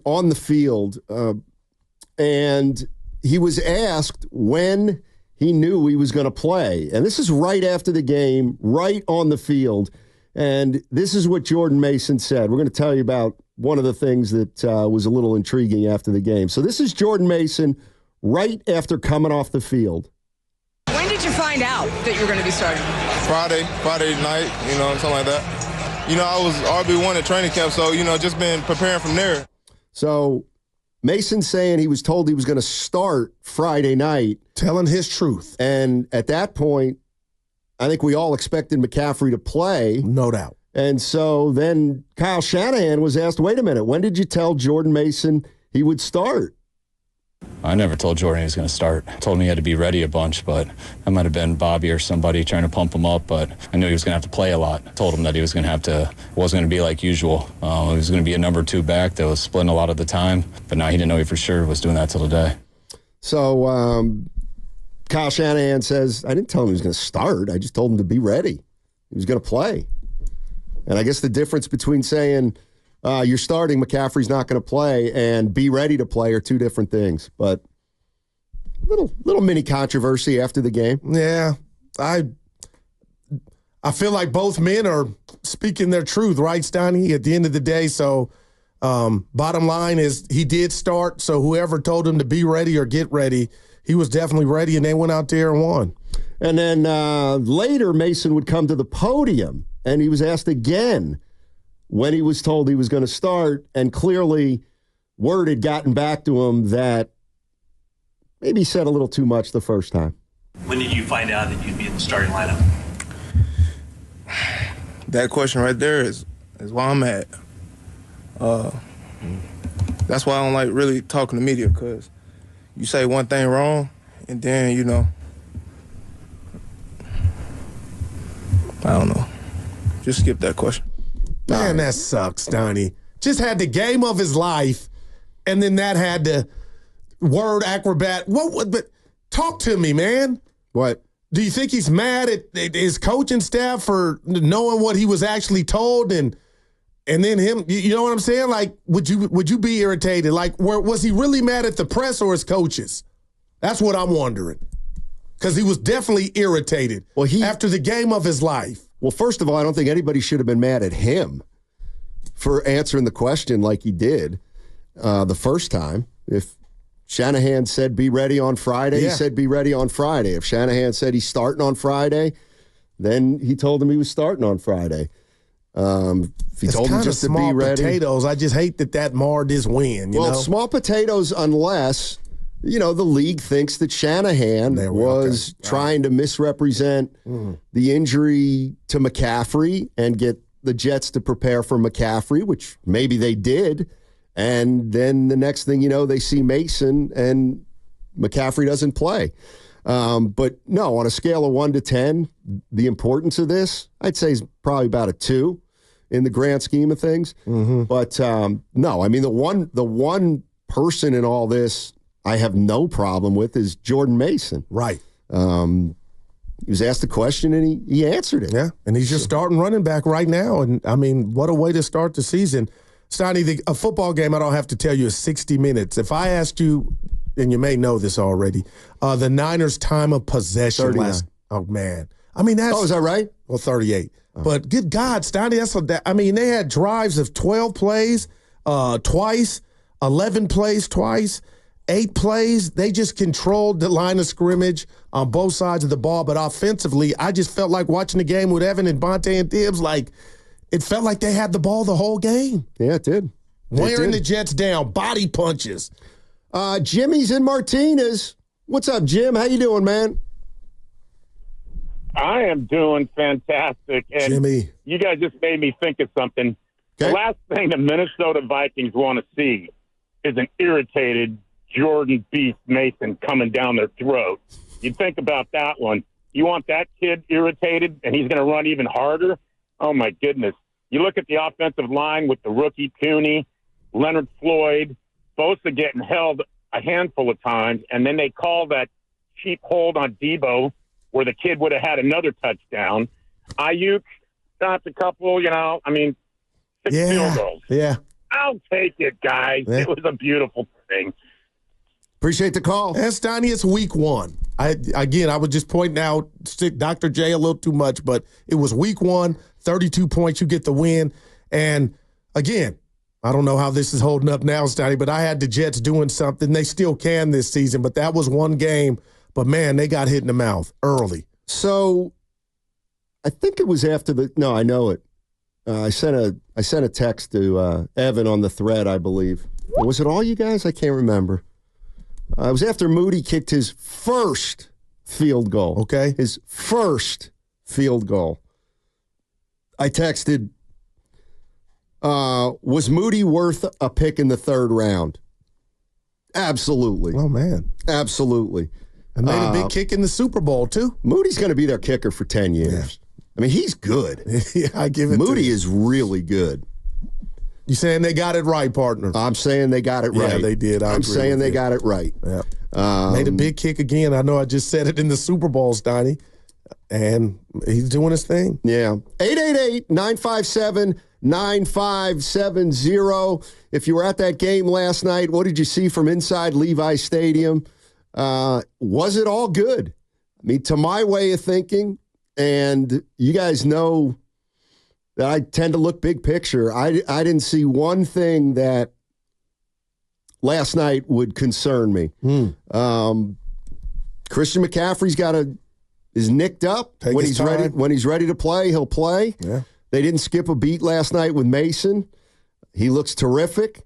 on the field, and he was asked when he knew he was going to play. And this is right after the game, right on the field. And this is what Jordan Mason said. We're going to tell you about one of the things that was a little intriguing after the game. So this is Jordan Mason right after coming off the field. When did you find out that you were going to be starting? Friday night, something like that. I was RB1 at training camp, so, just been preparing from there. So Mason's saying he was told he was going to start Friday night. Telling his truth. And at that point, I think we all expected McCaffrey to play. No doubt. And so then Kyle Shanahan was asked, wait a minute, when did you tell Jordan Mason he would start? I never told Jordan he was going to start. Told me he had to be ready a bunch, but that might have been Bobby or somebody trying to pump him up, but I knew he was going to have to play a lot. Told him that he was going to have to, wasn't going to be like usual. He was going to be a number 2 back that was splitting a lot of the time, but now he didn't know he for sure was doing that till today. So Kyle Shanahan says, I didn't tell him he was going to start. I just told him to be ready. He was going to play. And I guess the difference between saying you're starting, McCaffrey's not going to play, and be ready to play are two different things. But little mini controversy after the game. Yeah, I feel like both men are speaking their truth, right, Steiny, at the end of the day. So bottom line is he did start, so whoever told him to be ready or get ready, he was definitely ready, and they went out there and won. And then later, Mason would come to the podium, and he was asked again when he was told he was going to start, and clearly word had gotten back to him that maybe he said a little too much the first time. When did you find out that you'd be in the starting lineup? That question right there is why I'm at. That's why I don't like really talking to media, because you say one thing wrong, and then, I don't know. Just skip that question. Man, that sucks, Steiny. Just had the game of his life, and then that had the word acrobat. But talk to me, man. What? Do you think he's mad at his coaching staff for knowing what he was actually told, and then him? You know what I'm saying? Like, would you be irritated? Like, was he really mad at the press or his coaches? That's what I'm wondering. Because he was definitely irritated after the game of his life. Well, first of all, I don't think anybody should have been mad at him for answering the question like he did the first time. If Shanahan said be ready on Friday, he said be ready on Friday. If Shanahan said he's starting on Friday, then he told him he was starting on Friday. If he told him just to be ready. Potatoes. I just hate that marred his win. You know? Small potatoes unless, the league thinks that Shanahan was trying to misrepresent the injury to McCaffrey and get the Jets to prepare for McCaffrey, which maybe they did. And then the next thing you know, they see Mason and McCaffrey doesn't play. But no, on a scale of 1 to 10, the importance of this, I'd say is probably about a 2 in the grand scheme of things. Mm-hmm. But no, I mean, the one person in all this I have no problem with is Jordan Mason. Right. He was asked a question and he answered it. Yeah, and he's just starting running back right now. And, I mean, what a way to start the season. Steiny, a football game, I don't have to tell you, is 60 minutes. If I asked you, and you may know this already, the Niners' time of possession 39. oh, man. I mean, that's... Oh, is that right? Well, 38. Oh. But good God, Steiny, they had drives of 12 plays twice, 11 plays twice, 8 plays. They just controlled the line of scrimmage on both sides of the ball. But offensively, I just felt like watching the game with Evan and Bonte and Tibbs, like it felt like they had the ball the whole game. Yeah, it did. Wearing the Jets down, body punches. Jimmy's in Martinez. What's up, Jim? How you doing, man? I am doing fantastic. And Jimmy, you guys just made me think of something. Okay. The last thing the Minnesota Vikings want to see is an irritated Jordan Beast Mason coming down their throat. You think about that one. You want that kid irritated, and he's going to run even harder? Oh, my goodness. You look at the offensive line with the rookie Cooney, Leonard Floyd, Bosa getting held a handful of times, and then they call that cheap hold on Debo where the kid would have had another touchdown. Ayuk stopped a couple, 6 field goals. Yeah. I'll take it, guys. Yeah. It was a beautiful thing. Appreciate the call. And Steiny, it's week one. I was just pointing out, stick Dr. J a little too much, but it was week one, 32 points, you get the win. And again, I don't know how this is holding up now, Steiny, but I had the Jets doing something. They still can this season, but that was one game. But, man, they got hit in the mouth early. So I think it was after no, I know it. I sent a text to Evan on the thread, I believe. Was it all you guys? I can't remember. It was after Moody kicked his first field goal. Okay. His first field goal. I texted, was Moody worth a pick in the third round? Absolutely. Oh, man. Absolutely. And made a big kick in the Super Bowl, too. Moody's going to be their kicker for 10 years. Yeah. I mean, he's good. Yeah, I give it Moody to you. is really good. You saying they got it right, partner? I'm saying they got it right. Yeah, they did. I'm saying they got it right. Yeah. Made a big kick again. I know I just said it in the Super Bowl, Steiny. And he's doing his thing. Yeah. 888-957-9570. If you were at that game last night, what did you see from inside Levi Stadium? Was it all good? I mean, to my way of thinking, and you guys know that I tend to look big picture. I didn't see one thing that last night would concern me. Christian McCaffrey's is nicked up. When he's ready to play, he'll play. Yeah. They didn't skip a beat last night with Mason. He looks terrific.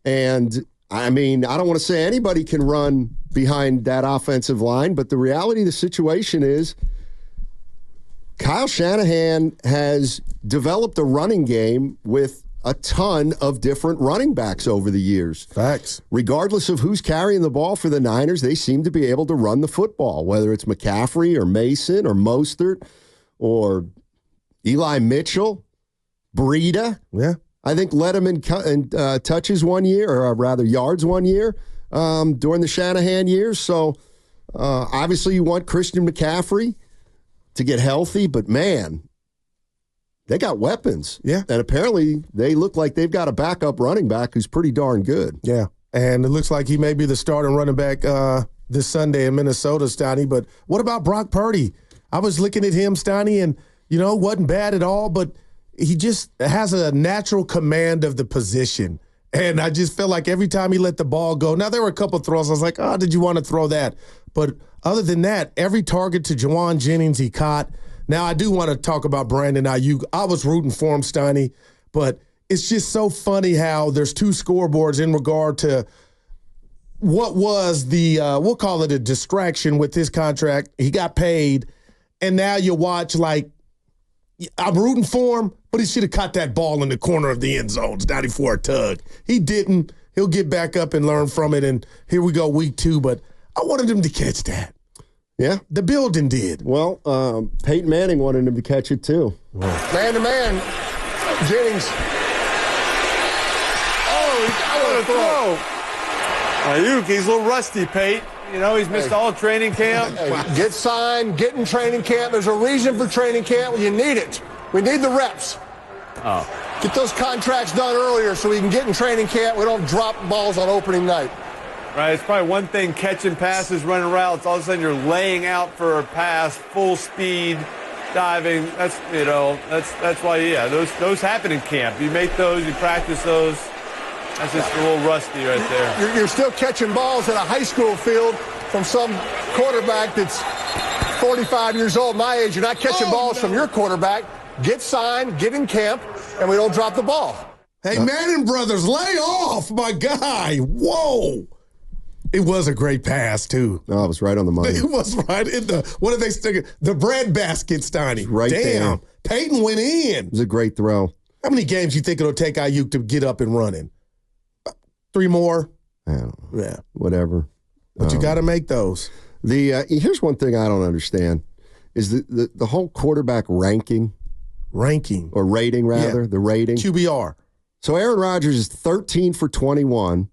And I mean, I don't want to say anybody can run behind that offensive line, but the reality of the situation is Kyle Shanahan has developed a running game with a ton of different running backs over the years. Facts. Regardless of who's carrying the ball for the Niners, they seem to be able to run the football, whether it's McCaffrey or Mason or Mostert or Eli Mitchell, Breida. Yeah. I think led him in touches one year, or rather yards one year during the Shanahan years. So obviously you want Christian McCaffrey to get healthy, but man, they got weapons. Yeah. And apparently they look like they've got a backup running back who's pretty darn good. Yeah. And it looks like he may be the starting running back this Sunday in Minnesota, Steiny. But what about Brock Purdy? I was looking at him, Steiny, and, wasn't bad at all, but he just has a natural command of the position. And I just felt like every time he let the ball go, now there were a couple of throws, I was like, oh, did you want to throw that? But other than that, every target to Juwan Jennings he caught. Now, I do want to talk about Brandon Ayuk. I was rooting for him, Steiny, but it's just so funny how there's two scoreboards in regard to what was the, we'll call it a distraction with his contract. He got paid, and now you watch, like, I'm rooting for him, but he should have caught that ball in the corner of the end zone, Steiny, for a tug. He didn't. He'll get back up and learn from it, and here we go, week 2, but I wanted him to catch that. Yeah. The building did. Well, Peyton Manning wanted him to catch it too. Man-to-man, Jennings. Oh, he's got a throw. Ayuk, he's a little rusty, Pate. He's missed all training camp. Get signed, get in training camp. There's a reason for training camp. You need it. We need the reps. Oh. Get those contracts done earlier so we can get in training camp. We don't drop balls on opening night. Right, it's probably one thing catching passes, running routes. All of a sudden you're laying out for a pass, full speed, diving. That's why, yeah, those happen in camp. You make those, you practice those. That's just a little rusty right there. You're still catching balls in a high school field from some quarterback that's 45 years old, my age. You're not catching balls from your quarterback. Get signed, get in camp, and we don't drop the ball. Hey, Manning brothers, lay off, my guy. Whoa. It was a great pass, too. No, it was right on the money. It was right in what did they stick? The bread basket, Steiny. Right there. Peyton went in. It was a great throw. How many games you think it'll take Ayuk to get up and running? 3 more? I don't know. Yeah. Whatever. But you got to make those. Here's one thing I don't understand is the whole quarterback ranking. Or rating, rather. Yeah. The rating. QBR. So Aaron Rodgers is 13 for 21.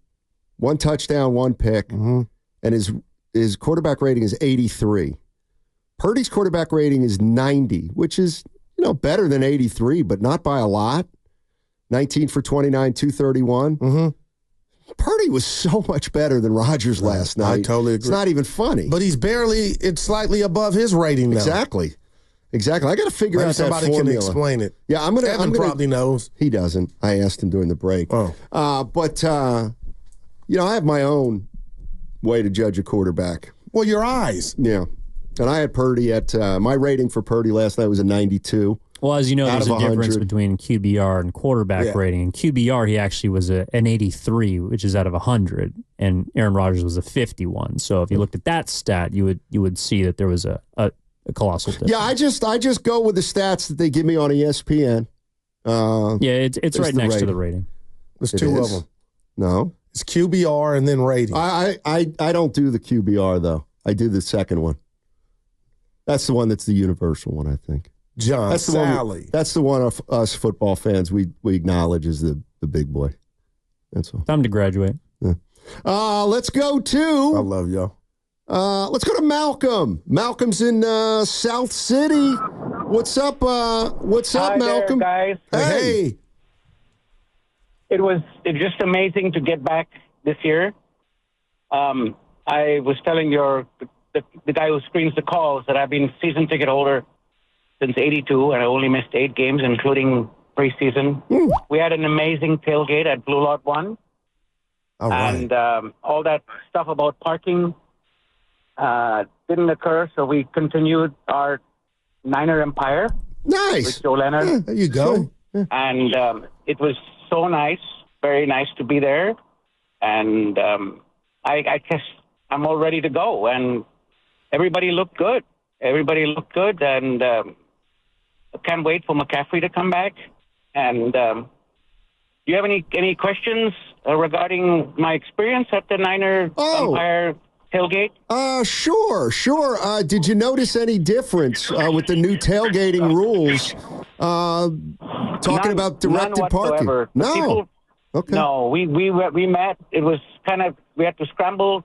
1 touchdown, 1 pick, and his quarterback rating is 83. Purdy's quarterback rating is 90, which is better than 83, but not by a lot. 19 for 29, 231. Mm-hmm. Purdy was so much better than Rodgers last night. I totally agree. It's not even funny. But it's slightly above his rating now. Exactly. I got to figure out that formula. Somebody can explain it. Yeah, Evan probably knows. He doesn't. I asked him during the break. Oh. But I have my own way to judge a quarterback. Well, your eyes. Yeah. And I had Purdy at my rating for Purdy last night was a 92. Well, as you know, there's a difference between QBR and quarterback rating. In QBR, he actually was an 83, which is out of 100, and Aaron Rodgers was a 51. So if you looked at that stat, you would see that there was a colossal difference. Yeah, I just go with the stats that they give me on ESPN. It's right next to the rating. There's two of them. No, it's QBR and then rating. I don't do the QBR though. I do the second one. That's the one that's the universal one, I think. John Sally. That's the one of us football fans we acknowledge as the big boy. That's all. Time to graduate. Yeah. Let's go to. I love y'all. Let's go to Malcolm. Malcolm's in South City. What's up? What's up, Malcolm? There, guys. Hey. It's just amazing to get back this year. I was telling the guy who screens the calls that I've been season ticket holder since '82, and I only missed 8 games, including preseason. We had an amazing tailgate at Blue Lot 1. All right. And all that stuff about parking didn't occur, so we continued our Niner Empire. Nice. With Joe Leonard. Yeah, there you go. Yeah. And it was so nice, very nice to be there. And I guess I'm all ready to go. And everybody looked good. And I can't wait for McCaffrey to come back. And do you have any questions regarding my experience at the Niner Empire tailgate? Sure. Did you notice any difference with the new tailgating rules? Talking about directed parking? No. Okay. No, we met. It was kind of, we had to scramble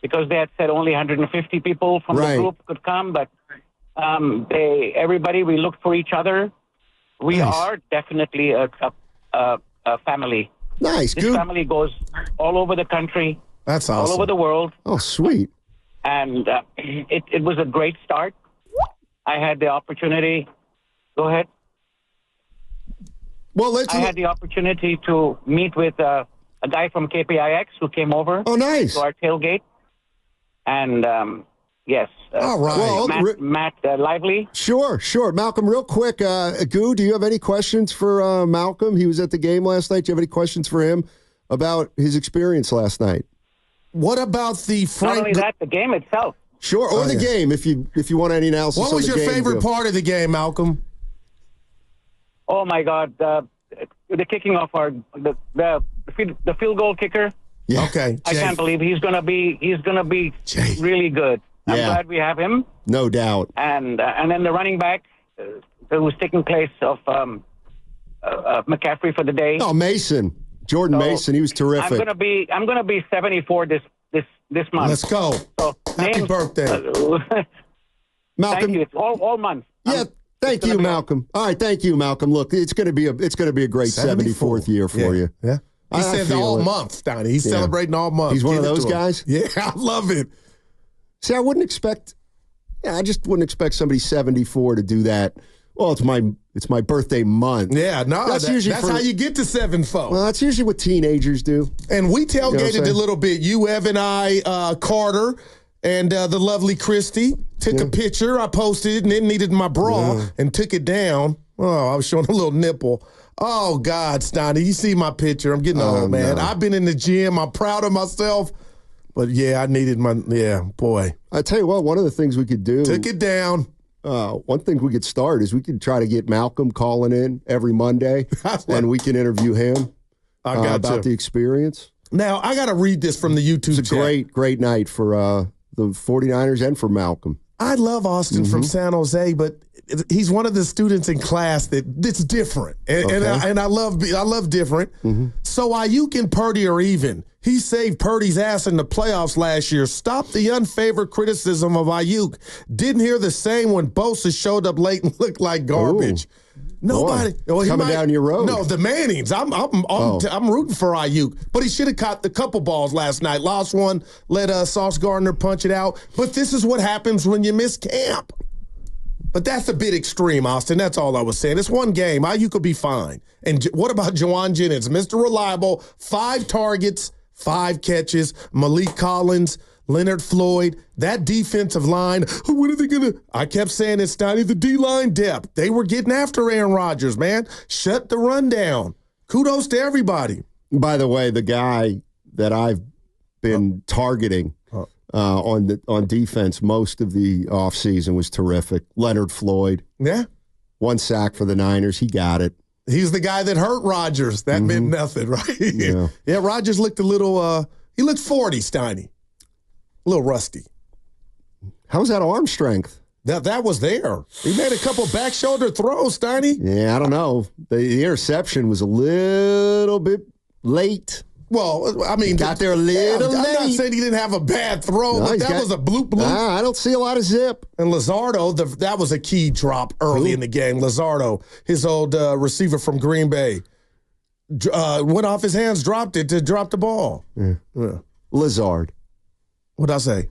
because they had said only 150 people from the group could come, but we looked for each other. We are definitely a family. Nice. This family goes all over the country. That's awesome. All over the world. Oh, sweet. And it was a great start. I had the opportunity. Go ahead. Well, I had the opportunity to meet with a guy from KPIX who came over. Oh, nice. To our tailgate. And, yes. All right. Well, Matt Lively. Sure. Malcolm, real quick, Goo, do you have any questions for Malcolm? He was at the game last night. Do you have any questions for him about his experience last night? What about the Frank? Not only that, the game itself. Sure, or the game, if you want any analysis. What was your favorite part of the game, Malcolm? Oh my God, the kicking off the field goal kicker. Yeah. Okay. I can't believe he's gonna be really good. I'm glad we have him. No doubt. And then the running back who was taking place of McCaffrey for the day. Oh, Mason. Jordan Mason, he was terrific. I'm gonna be 74 this month. Let's go. So, happy birthday. Malcolm. Thank you. It's all month. Yeah, thank you, Malcolm. All right, thank you, Malcolm. Look, it's gonna be a great 74th year for you. Yeah. He said all month, Donnie. He's celebrating all month. He's one of those guys? Yeah, I love it. See, I just wouldn't expect somebody 74 to do that. Well, it's my birthday month. Yeah, no, that's how you get to 7-4. Well, that's usually what teenagers do. And we tailgated a little bit. You, Evan, I, Carter, and the lovely Christy took a picture. I posted it and it needed my bra and took it down. Oh, I was showing a little nipple. Oh, God, Steiny, you see my picture. I'm getting old, man. No. I've been in the gym. I'm proud of myself. But, I needed boy. I tell you what, one of the things we could do. Took it down. One thing we could start is we could try to get Malcolm calling in every Monday, and we can interview him about the experience. Now, I got to read this from the YouTube It's a great night for the 49ers and for Malcolm. I love Austin from San Jose, but he's one of the students in class that's different, and I love different. Mm-hmm. So Ayuk and Purdy are even. He saved Purdy's ass in the playoffs last year. Stop the unfavored criticism of Ayuk. Didn't hear the same when Bosa showed up late and looked like garbage. Nobody. Well, coming down your road. No, the Mannings. I'm rooting for Ayuk, but he should have caught the couple balls last night. Lost one, let Sauce Gardner punch it out. But this is what happens when you miss camp. But that's a bit extreme, Austin. That's all I was saying. It's one game. Ayuk could be fine. And what about Juwan Jennings? Mr. Reliable, 5 targets, 5 catches. Malik Collins, Leonard Floyd, that defensive line. What are they going to? I kept saying it's Steiny, the D-line depth. They were getting after Aaron Rodgers, man. Shut the run down. Kudos to everybody. By the way, the guy that I've been targeting on defense most of the offseason was terrific. Leonard Floyd. Yeah. 1 sack for the Niners. He got it. He's the guy that hurt Rodgers. That meant nothing, right? Yeah, Rodgers looked a little, he looked 40, Steiny. A little rusty. How's that arm strength? That was there. He made a couple back shoulder throws, Steiny. Yeah, I don't know. The interception was a little bit late. Well, I mean, got there a little late. I'm not saying he didn't have a bad throw, but that was a bloop. I don't see a lot of zip. And Lizardo, that was a key drop early in the game. Lizardo, his old receiver from Green Bay, went off his hands, dropped it to drop the ball. Lazard. What'd I say?